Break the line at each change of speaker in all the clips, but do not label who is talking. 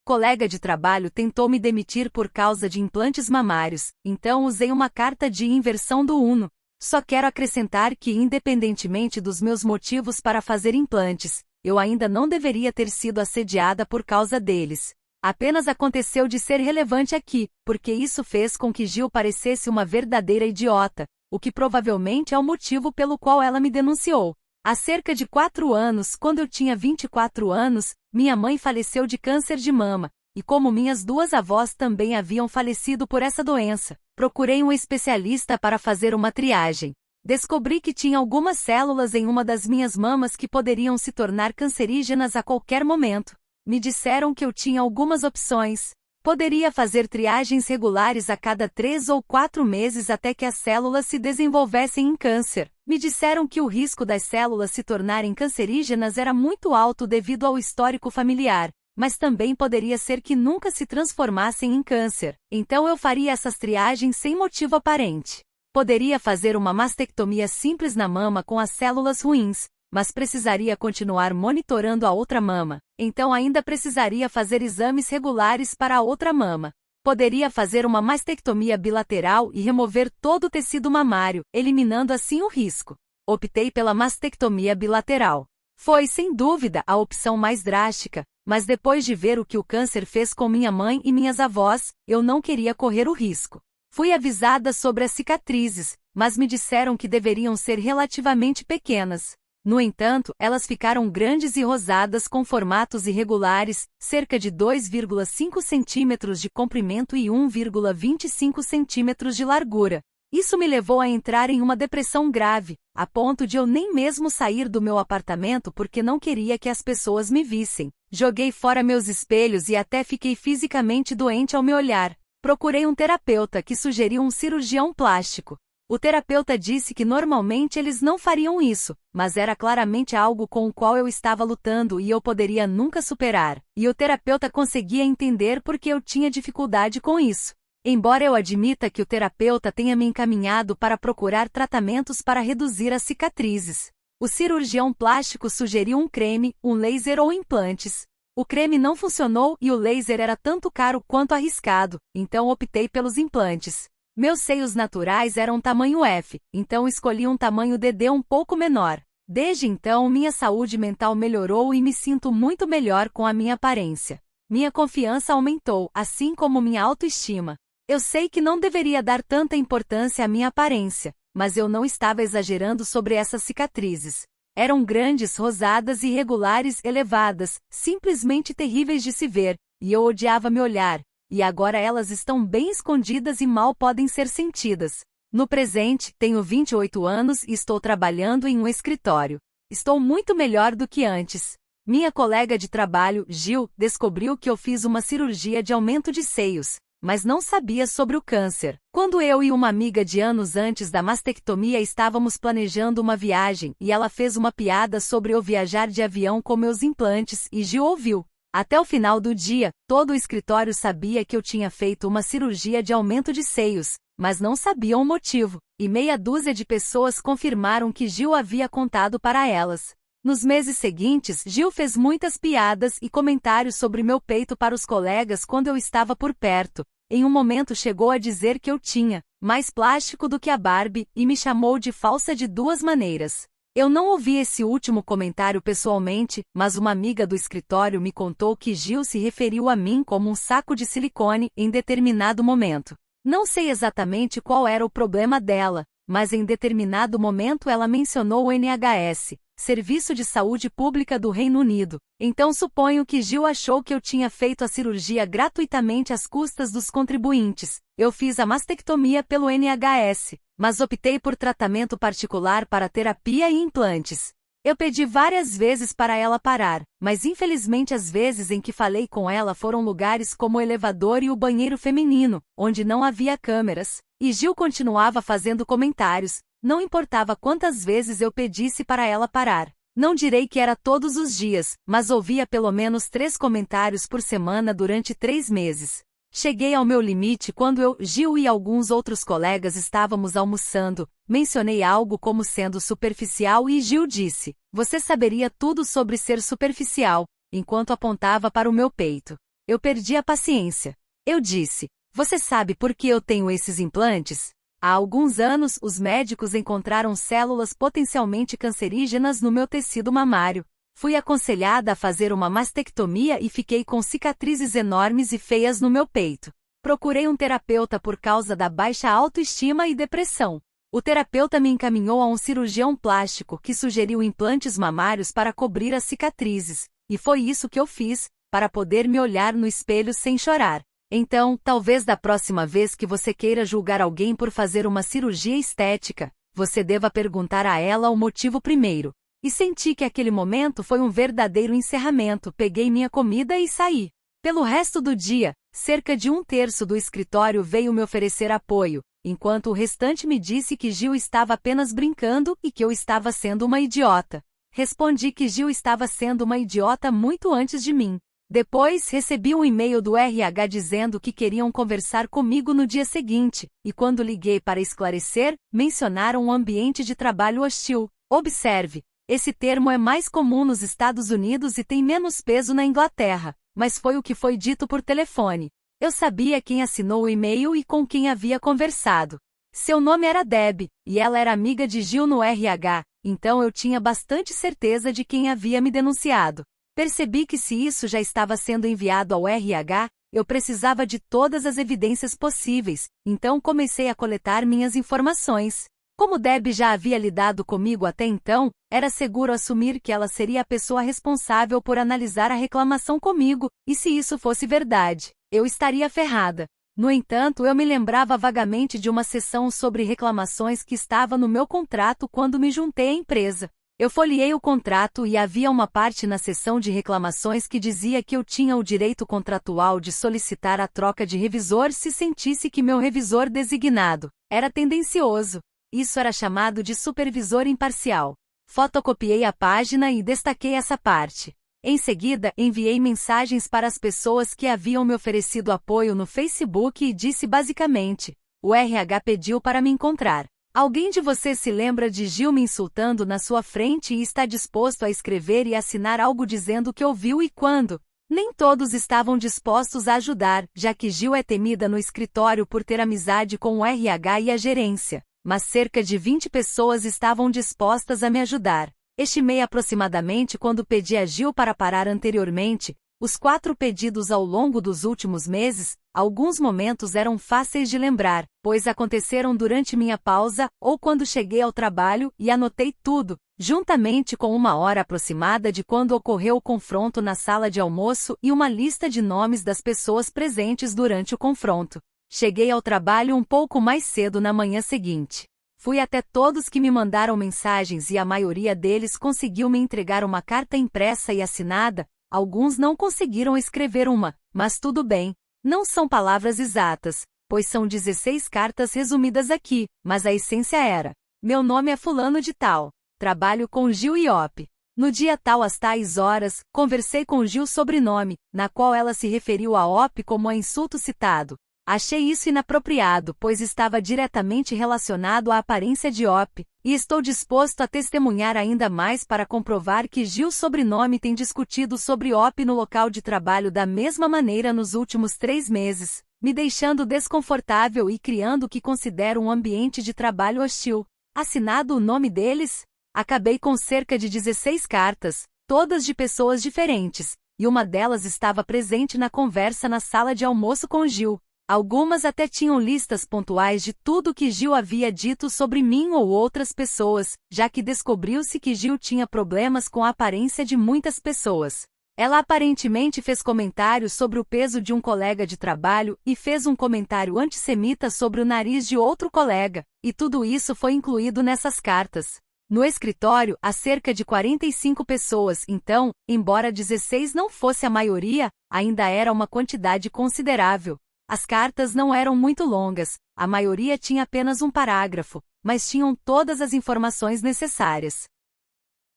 Colega de trabalho tentou me demitir por causa de implantes mamários, então usei uma carta de inversão do Uno. Só quero acrescentar que, independentemente dos meus motivos para fazer implantes, eu ainda não deveria ter sido assediada por causa deles. Apenas aconteceu de ser relevante aqui, porque isso fez com que Gil parecesse uma verdadeira idiota, o que provavelmente é o motivo pelo qual ela me denunciou. Há cerca de 4 anos, quando eu tinha 24 anos, minha mãe faleceu de câncer de mama, e como minhas 2 avós também haviam falecido por essa doença, procurei um especialista para fazer uma triagem. Descobri que tinha algumas células em uma das minhas mamas que poderiam se tornar cancerígenas a qualquer momento. Me disseram que eu tinha algumas opções. Poderia fazer triagens regulares a cada 3 ou 4 meses até que as células se desenvolvessem em câncer. Me disseram que o risco das células se tornarem cancerígenas era muito alto devido ao histórico familiar, mas também poderia ser que nunca se transformassem em câncer. Então eu faria essas triagens sem motivo aparente. Poderia fazer uma mastectomia simples na mama com as células ruins, mas precisaria continuar monitorando a outra mama. Então ainda precisaria fazer exames regulares para a outra mama. Poderia fazer uma mastectomia bilateral e remover todo o tecido mamário, eliminando assim o risco. Optei pela mastectomia bilateral. Foi, sem dúvida, a opção mais drástica, mas depois de ver o que o câncer fez com minha mãe e minhas avós, eu não queria correr o risco. Fui avisada sobre as cicatrizes, mas me disseram que deveriam ser relativamente pequenas. No entanto, elas ficaram grandes e rosadas com formatos irregulares, cerca de 2,5 centímetros de comprimento e 1,25 centímetros de largura. Isso me levou a entrar em uma depressão grave, a ponto de eu nem mesmo sair do meu apartamento porque não queria que as pessoas me vissem. Joguei fora meus espelhos e até fiquei fisicamente doente ao me olhar. Procurei um terapeuta que sugeriu um cirurgião plástico. O terapeuta disse que normalmente eles não fariam isso, mas era claramente algo com o qual eu estava lutando e eu poderia nunca superar. E o terapeuta conseguia entender porque eu tinha dificuldade com isso. Embora eu admita que o terapeuta tenha me encaminhado para procurar tratamentos para reduzir as cicatrizes. O cirurgião plástico sugeriu um creme, um laser ou implantes. O creme não funcionou e o laser era tanto caro quanto arriscado, então optei pelos implantes. Meus seios naturais eram tamanho F, então escolhi um tamanho DD um pouco menor. Desde então, minha saúde mental melhorou e me sinto muito melhor com a minha aparência. Minha confiança aumentou, assim como minha autoestima. Eu sei que não deveria dar tanta importância à minha aparência, mas eu não estava exagerando sobre essas cicatrizes. Eram grandes, rosadas e irregulares, elevadas, simplesmente terríveis de se ver, e eu odiava me olhar. E agora elas estão bem escondidas e mal podem ser sentidas. No presente, tenho 28 anos e estou trabalhando em um escritório. Estou muito melhor do que antes. Minha colega de trabalho, Gil, descobriu que eu fiz uma cirurgia de aumento de seios, mas não sabia sobre o câncer. Quando eu e uma amiga de anos antes da mastectomia estávamos planejando uma viagem e ela fez uma piada sobre eu viajar de avião com meus implantes e Gil ouviu. Até o final do dia, todo o escritório sabia que eu tinha feito uma cirurgia de aumento de seios, mas não sabiam o motivo, e meia dúzia de pessoas confirmaram que Gil havia contado para elas. Nos meses seguintes, Gil fez muitas piadas e comentários sobre meu peito para os colegas quando eu estava por perto. Em um momento chegou a dizer que eu tinha mais plástico do que a Barbie e me chamou de falsa de 2 maneiras. Eu não ouvi esse último comentário pessoalmente, mas uma amiga do escritório me contou que Gil se referiu a mim como um saco de silicone em determinado momento. Não sei exatamente qual era o problema dela, mas em determinado momento ela mencionou o NHS, Serviço de Saúde Pública do Reino Unido. Então suponho que Gil achou que eu tinha feito a cirurgia gratuitamente às custas dos contribuintes. Eu fiz a mastectomia pelo NHS, mas optei por tratamento particular para terapia e implantes. Eu pedi várias vezes para ela parar, mas infelizmente as vezes em que falei com ela foram lugares como o elevador e o banheiro feminino, onde não havia câmeras, e Gil continuava fazendo comentários, não importava quantas vezes eu pedisse para ela parar. Não direi que era todos os dias, mas ouvia pelo menos 3 comentários por semana durante 3 meses. Cheguei ao meu limite quando eu, Gil e alguns outros colegas estávamos almoçando, mencionei algo como sendo superficial e Gil disse, você saberia tudo sobre ser superficial, enquanto apontava para o meu peito. Eu perdi a paciência. Eu disse: "Você sabe por que eu tenho esses implantes?" Há alguns anos, os médicos encontraram células potencialmente cancerígenas no meu tecido mamário. Fui aconselhada a fazer uma mastectomia e fiquei com cicatrizes enormes e feias no meu peito. Procurei um terapeuta por causa da baixa autoestima e depressão. O terapeuta me encaminhou a um cirurgião plástico que sugeriu implantes mamários para cobrir as cicatrizes, e foi isso que eu fiz, para poder me olhar no espelho sem chorar. Então, talvez da próxima vez que você queira julgar alguém por fazer uma cirurgia estética, você deva perguntar a ela o motivo primeiro. E senti que aquele momento foi um verdadeiro encerramento. Peguei minha comida e saí. Pelo resto do dia, cerca de 1/3 do escritório veio me oferecer apoio, enquanto o restante me disse que Gil estava apenas brincando e que eu estava sendo uma idiota. Respondi que Gil estava sendo uma idiota muito antes de mim. Depois, recebi um e-mail do RH dizendo que queriam conversar comigo no dia seguinte, e quando liguei para esclarecer, mencionaram um ambiente de trabalho hostil. Observe, esse termo é mais comum nos Estados Unidos e tem menos peso na Inglaterra, mas foi o que foi dito por telefone. Eu sabia quem assinou o e-mail e com quem havia conversado. Seu nome era Deb, e ela era amiga de Gil no RH, então eu tinha bastante certeza de quem havia me denunciado. Percebi que se isso já estava sendo enviado ao RH, eu precisava de todas as evidências possíveis, então comecei a coletar minhas informações. Como Deb já havia lidado comigo até então, era seguro assumir que ela seria a pessoa responsável por analisar a reclamação comigo, e se isso fosse verdade, eu estaria ferrada. No entanto, eu me lembrava vagamente de uma seção sobre reclamações que estava no meu contrato quando me juntei à empresa. Eu folheei o contrato e havia uma parte na seção de reclamações que dizia que eu tinha o direito contratual de solicitar a troca de revisor se sentisse que meu revisor designado era tendencioso. Isso era chamado de supervisor imparcial. Fotocopiei a página e destaquei essa parte. Em seguida, enviei mensagens para as pessoas que haviam me oferecido apoio no Facebook e disse basicamente: o RH pediu para me encontrar. Alguém de vocês se lembra de Gil me insultando na sua frente e está disposto a escrever e assinar algo dizendo que ouviu e quando? Nem todos estavam dispostos a ajudar, já que Gil é temida no escritório por ter amizade com o RH e a gerência. Mas cerca de 20 pessoas estavam dispostas a me ajudar. Estimei aproximadamente quando pedi a Gil para parar anteriormente, os 4 pedidos ao longo dos últimos meses, alguns momentos eram fáceis de lembrar, pois aconteceram durante minha pausa ou quando cheguei ao trabalho e anotei tudo, juntamente com uma hora aproximada de quando ocorreu o confronto na sala de almoço e uma lista de nomes das pessoas presentes durante o confronto. Cheguei ao trabalho um pouco mais cedo na manhã seguinte. Fui até todos que me mandaram mensagens e a maioria deles conseguiu me entregar uma carta impressa e assinada, alguns não conseguiram escrever uma, mas tudo bem. Não são palavras exatas, pois são 16 cartas resumidas aqui, mas a essência era: meu nome é fulano de tal. Trabalho com Gil Iop. No dia tal às tais horas, conversei com Gil sobre nome, na qual ela se referiu a Op como a insulto citado. Achei isso inapropriado, pois estava diretamente relacionado à aparência de Op, e estou disposto a testemunhar ainda mais para comprovar que Gil sobrenome tem discutido sobre Op no local de trabalho da mesma maneira nos últimos 3 meses, me deixando desconfortável e criando o que considero um ambiente de trabalho hostil. Assinado o nome deles? Acabei com cerca de 16 cartas, todas de pessoas diferentes, e uma delas estava presente na conversa na sala de almoço com Gil. Algumas até tinham listas pontuais de tudo que Gil havia dito sobre mim ou outras pessoas, já que descobriu-se que Gil tinha problemas com a aparência de muitas pessoas. Ela aparentemente fez comentários sobre o peso de um colega de trabalho e fez um comentário antissemita sobre o nariz de outro colega, e tudo isso foi incluído nessas cartas. No escritório, há cerca de 45 pessoas, então, embora 16 não fosse a maioria, ainda era uma quantidade considerável. As cartas não eram muito longas, a maioria tinha apenas um parágrafo, mas tinham todas as informações necessárias.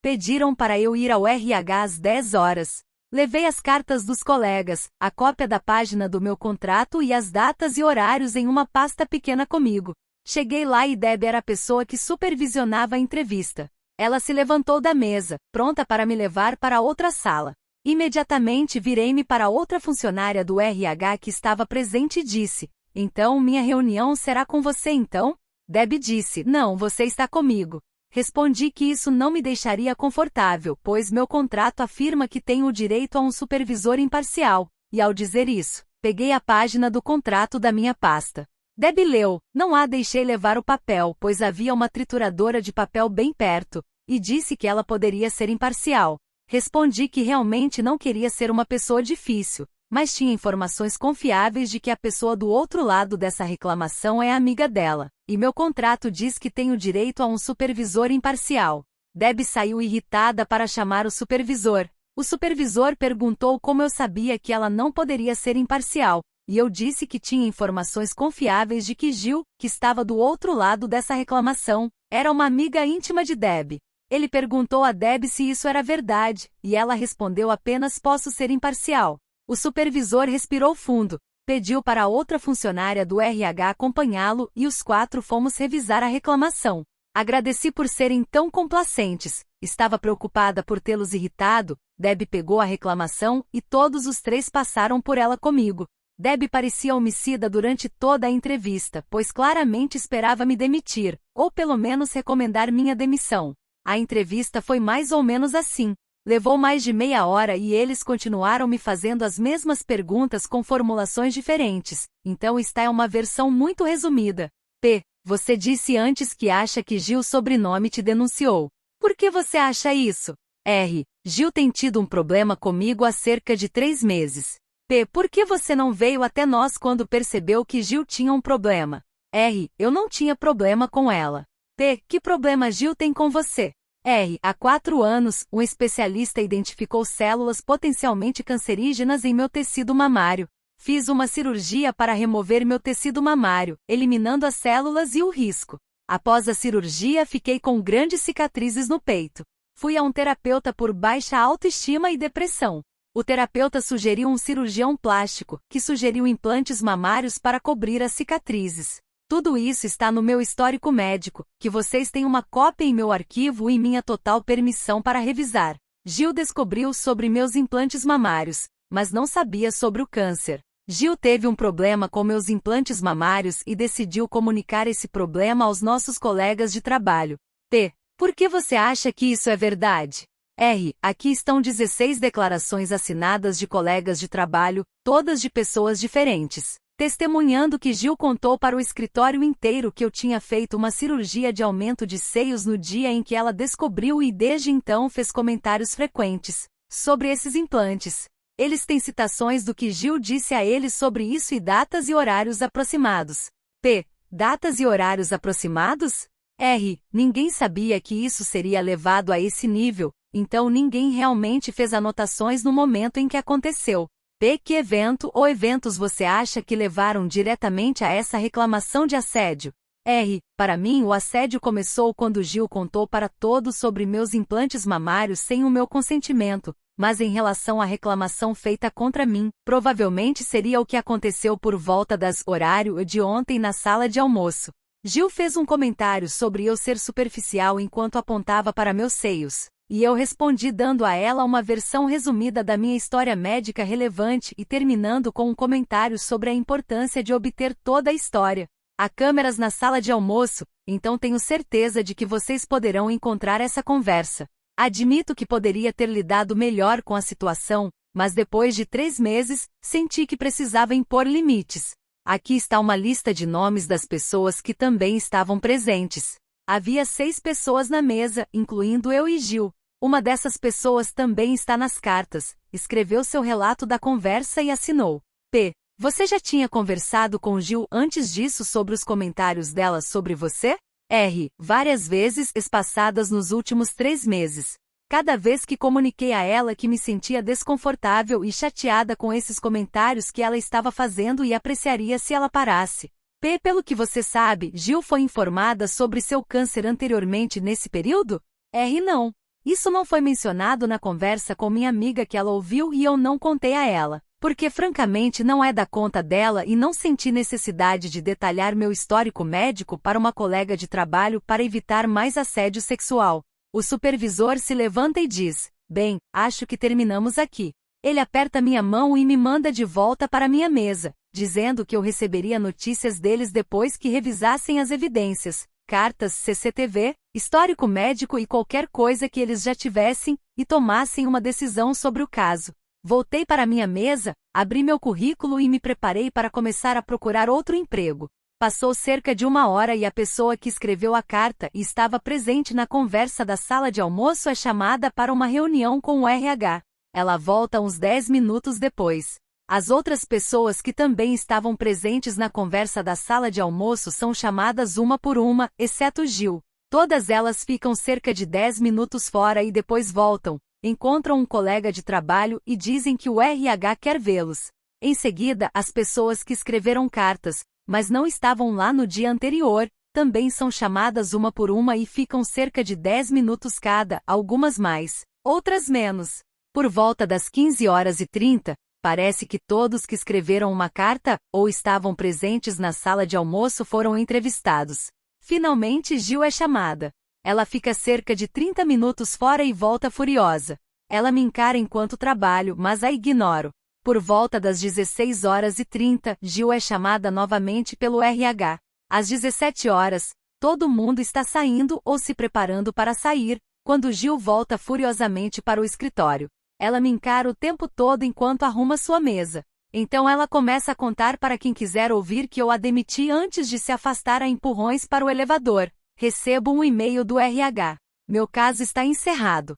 Pediram para eu ir ao RH às 10 horas. Levei as cartas dos colegas, a cópia da página do meu contrato e as datas e horários em uma pasta pequena comigo. Cheguei lá e Deb era a pessoa que supervisionava a entrevista. Ela se levantou da mesa, pronta para me levar para outra sala. Imediatamente virei-me para outra funcionária do RH que estava presente e disse: então minha reunião será com você então? Debbie disse: não, você está comigo. Respondi que isso não me deixaria confortável, pois meu contrato afirma que tenho o direito a um supervisor imparcial, e ao dizer isso, peguei a página do contrato da minha pasta. Debbie leu, não a deixei levar o papel, pois havia uma trituradora de papel bem perto, e disse que ela poderia ser imparcial. Respondi que realmente não queria ser uma pessoa difícil, mas tinha informações confiáveis de que a pessoa do outro lado dessa reclamação é amiga dela, e meu contrato diz que tenho direito a um supervisor imparcial. Debbie saiu irritada para chamar o supervisor. O supervisor perguntou como eu sabia que ela não poderia ser imparcial, e eu disse que tinha informações confiáveis de que Jill, que estava do outro lado dessa reclamação, era uma amiga íntima de Debbie. Ele perguntou a Debbie se isso era verdade, e ela respondeu apenas: posso ser imparcial. O supervisor respirou fundo, pediu para outra funcionária do RH acompanhá-lo e os 4 fomos revisar a reclamação. Agradeci por serem tão complacentes, estava preocupada por tê-los irritado. Debbie pegou a reclamação e todos os 3 passaram por ela comigo. Debbie parecia homicida durante toda a entrevista, pois claramente esperava me demitir, ou pelo menos recomendar minha demissão. A entrevista foi mais ou menos assim. Levou mais de meia hora e eles continuaram me fazendo as mesmas perguntas com formulações diferentes, então esta é uma versão muito resumida. P. Você disse antes que acha que Jill sobrenome te denunciou. Por que você acha isso? R. Jill tem tido um problema comigo há cerca de 3 meses. P. Por que você não veio até nós quando percebeu que Jill tinha um problema? R. Eu não tinha problema com ela. P. Que problema Jill tem com você? R. Há 4 anos, um especialista identificou células potencialmente cancerígenas em meu tecido mamário. Fiz uma cirurgia para remover meu tecido mamário, eliminando as células e o risco. Após a cirurgia, fiquei com grandes cicatrizes no peito. Fui a um terapeuta por baixa autoestima e depressão. O terapeuta sugeriu um cirurgião plástico, que sugeriu implantes mamários para cobrir as cicatrizes. Tudo isso está no meu histórico médico, que vocês têm uma cópia em meu arquivo e minha total permissão para revisar. Jill descobriu sobre meus implantes mamários, mas não sabia sobre o câncer. Jill teve um problema com meus implantes mamários e decidiu comunicar esse problema aos nossos colegas de trabalho. P. Por que você acha que isso é verdade? R. Aqui estão 16 declarações assinadas de colegas de trabalho, todas de pessoas diferentes, testemunhando que Jill contou para o escritório inteiro que eu tinha feito uma cirurgia de aumento de seios no dia em que ela descobriu e desde então fez comentários frequentes sobre esses implantes. Eles têm citações do que Jill disse a eles sobre isso e datas e horários aproximados. P. Datas e horários aproximados? R. Ninguém sabia que isso seria levado a esse nível, então ninguém realmente fez anotações no momento em que aconteceu. P. Que evento ou eventos você acha que levaram diretamente a essa reclamação de assédio? R. Para mim o assédio começou quando Jill contou para todos sobre meus implantes mamários sem o meu consentimento, mas em relação à reclamação feita contra mim, provavelmente seria o que aconteceu por volta das horário de ontem na sala de almoço. Jill fez um comentário sobre eu ser superficial enquanto apontava para meus seios, e eu respondi dando a ela uma versão resumida da minha história médica relevante e terminando com um comentário sobre a importância de obter toda a história. Há câmeras na sala de almoço, então tenho certeza de que vocês poderão encontrar essa conversa. Admito que poderia ter lidado melhor com a situação, mas depois de 3 meses, senti que precisava impor limites. Aqui está uma lista de nomes das pessoas que também estavam presentes. Havia 6 pessoas na mesa, incluindo eu e Jill. Uma dessas pessoas também está nas cartas, escreveu seu relato da conversa e assinou. P. Você já tinha conversado com Jill antes disso sobre os comentários dela sobre você? R. Várias vezes espaçadas nos últimos 3 meses. Cada vez que comuniquei a ela que me sentia desconfortável e chateada com esses comentários que ela estava fazendo e apreciaria se ela parasse. P. Pelo que você sabe, Jill foi informada sobre seu câncer anteriormente nesse período? R. Não. Isso não foi mencionado na conversa com minha amiga que ela ouviu e eu não contei a ela, porque francamente não é da conta dela e não senti necessidade de detalhar meu histórico médico para uma colega de trabalho para evitar mais assédio sexual. O supervisor se levanta e diz, Bem, acho que terminamos aqui. Ele aperta minha mão e me manda de volta para minha mesa, dizendo que eu receberia notícias deles depois que revisassem as evidências, cartas, CCTV, histórico médico e qualquer coisa que eles já tivessem, e tomassem uma decisão sobre o caso. Voltei para minha mesa, abri meu currículo e me preparei para começar a procurar outro emprego. Passou cerca de 1 hora e a pessoa que escreveu a carta e estava presente na conversa da sala de almoço é chamada para uma reunião com o RH. Ela volta uns 10 minutos depois. As outras pessoas que também estavam presentes na conversa da sala de almoço são chamadas uma por uma, exceto Gil. Todas elas ficam cerca de 10 minutos fora e depois voltam, encontram um colega de trabalho e dizem que o RH quer vê-los. Em seguida, as pessoas que escreveram cartas, mas não estavam lá no dia anterior, também são chamadas uma por uma e ficam cerca de 10 minutos cada, algumas mais, outras menos. Por volta das 15h30, parece que todos que escreveram uma carta, ou estavam presentes na sala de almoço foram entrevistados. Finalmente Gil é chamada. Ela fica cerca de 30 minutos fora e volta furiosa. Ela me encara enquanto trabalho, mas a ignoro. Por volta das 16h30, Gil é chamada novamente pelo RH. Às 17h, todo mundo está saindo ou se preparando para sair, quando Gil volta furiosamente para o escritório. Ela me encara o tempo todo enquanto arruma sua mesa. Então ela começa a contar para quem quiser ouvir que eu a demiti antes de se afastar a empurrões para o elevador. Recebo um e-mail do RH. Meu caso está encerrado.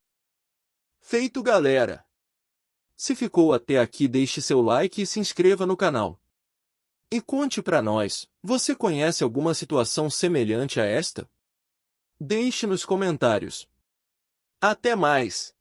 Feito, galera! Se ficou até aqui, deixe seu like e se inscreva no canal. E conte pra nós, você conhece alguma situação semelhante a esta? Deixe nos comentários. Até mais!